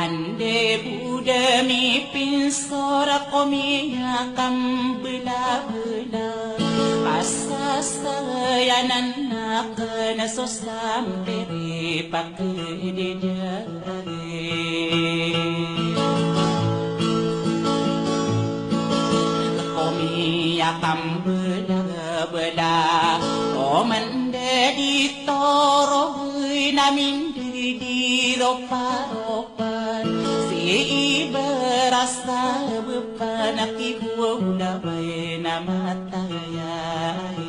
Ande budemi pinsora komiya kam bela-bela pasasayanan nakana so sampere pakididare komiya kam bela-bela omande di toro namin di ropa-ropan si berasa bepanak ibu damai nama tayai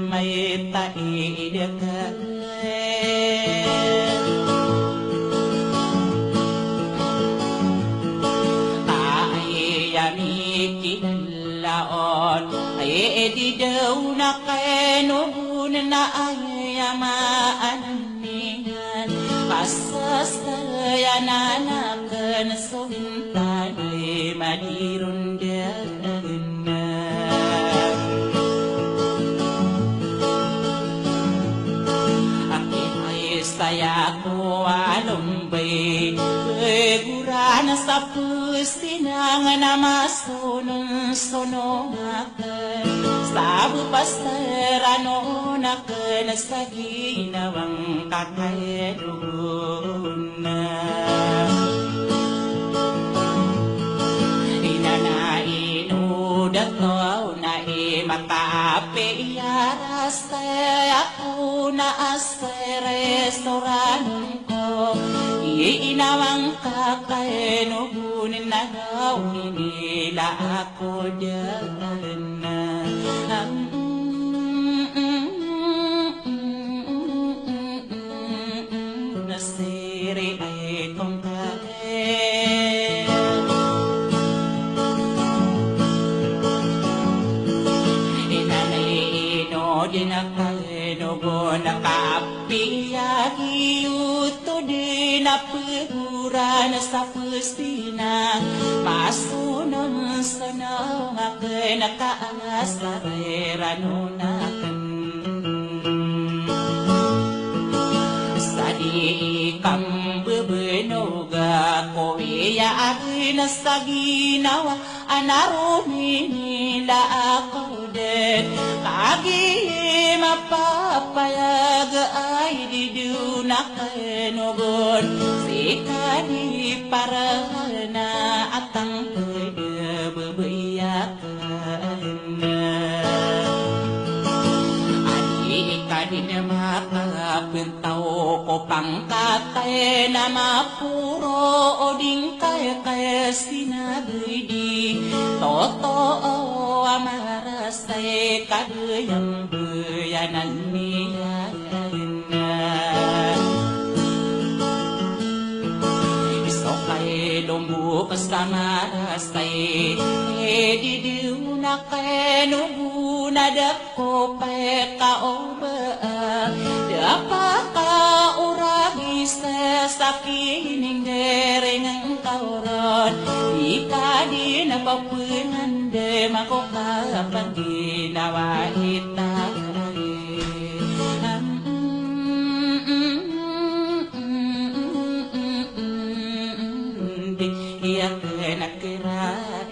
mai tai dekat di daw na kainubun na ayamaan pasasaya na nakan sohintan ay madirun na akin ay saya ko alumbay gura na sa pusinang na masunong akan sabu pasarano nakana sa ginawang kakayaduna inanainudat no na imatape yaras ako na sa restoran ko iinawang kakayaduna na gawin nila ako dyan nasiri ay kong kaya inanaino din akaino nakapiyagi uto din apura sa pustina masunon sa nang akin nakaasarerano nakan sadi kambebenoga kowiya akin sa ginawa anarumi nila ako din kagi mapapayag ay didunakanugon sikadi para na atang bebeyakan ani kadin makapentaw ko pangkatay na mapuro oding kaya sinagdi totoo amarasay kadayang bayanan niya lumbu kasamarasay didiw na kanubu na dako pa kaoba dapa ka uragi sa kining dereng ang kauron ika di na papunan de makokapag ginawa itagay yang enak keraya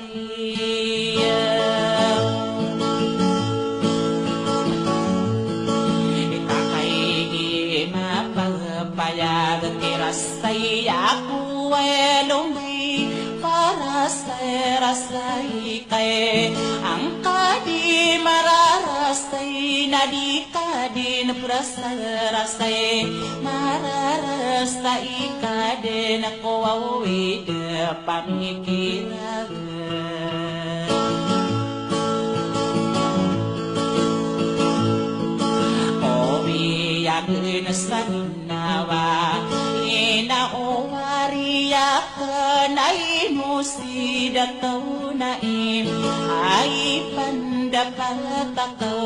ikakai mapagpayag kirasay ako elombi para serasay kay ang kadi mararasay na di kadi naprasarasay mararasay kadi na kuwawi pamikiran Obiyak na sa ginawa inaowariya kanay no si dataw na ay pandapat ako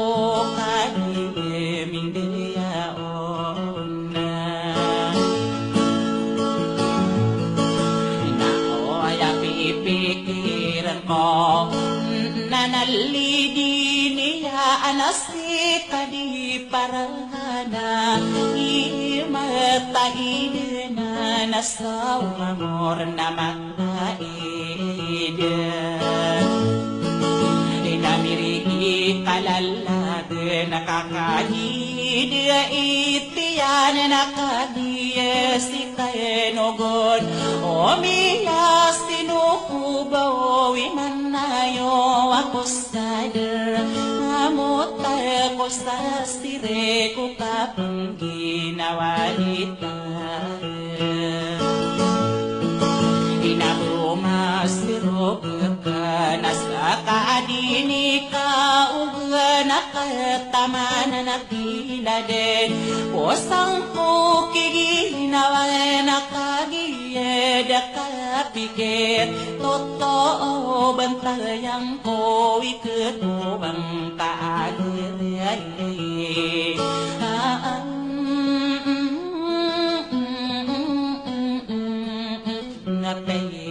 kaliming diyaon na ay pipikiran ko nanalidi niya anasi kadi parana imatain na nasaw amor na magkaid inamiri kalalad nakakahid itiyan nakadiyes ikaenogon omiyas tinukubaw imanayo ako sader ngamot ako sa sire ko kapang ginawalita inabumasiro ka nasa kaadini ka uga nakataman na nakilade posang ko kiginawa nakagiyed kapikit totoo bantayang ko ikut mo bang kaagay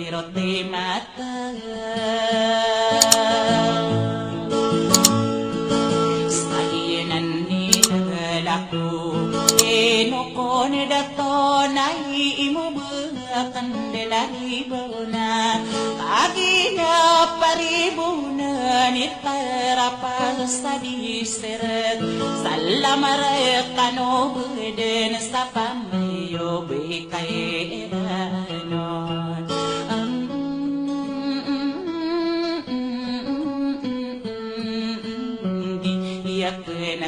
pero te mata sa iyanan ni nagalaku enokon dato na imubukan delahibuna kagina paribunan itarapal sa diseret salamare kano beden sa pamayo bikay eranon Iya kena